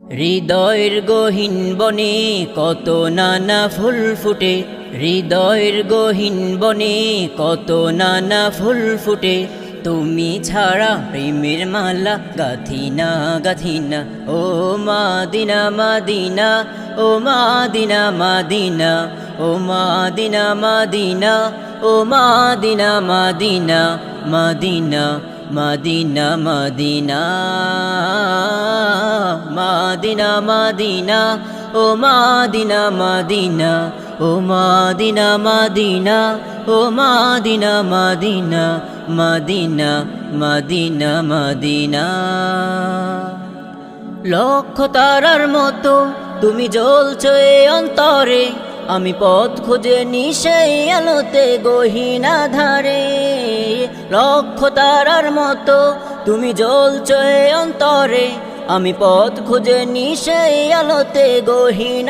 হৃদয়ের গহীন বনে কত নানা ফুল ফুটে, হৃদয়ের গহীন বনে কত নানা ফুল ফুটে। তুমি ছাড়া প্রেমের মালা গাথিনা গাথিনা, ও মাদিনা মাদিনা, ও মাদিনা মাদিনা, ও মাদিনা মাদিনা, ও মাদিনা মাদিনা, মাদিনা মাদিনা মাদিনা, মাদিনা মাদিনা, ও মাদিনা মাদিনা, ও মাদিনা মাদিনা, ও মাদিনা মাদিনা, মাদিনা মাদিনা মাদিনা। লক্ষ তারার মতো তুমি জ্বলছো এ অন্তরে, আমি পথ খুঁজে নিশাই আলোতে গহীন আধারে। লক্ষ তারার মতো তুমি জ্বলছো এ অন্তরে, আমি পথ খুঁজে নিশাই আলোতে গহীন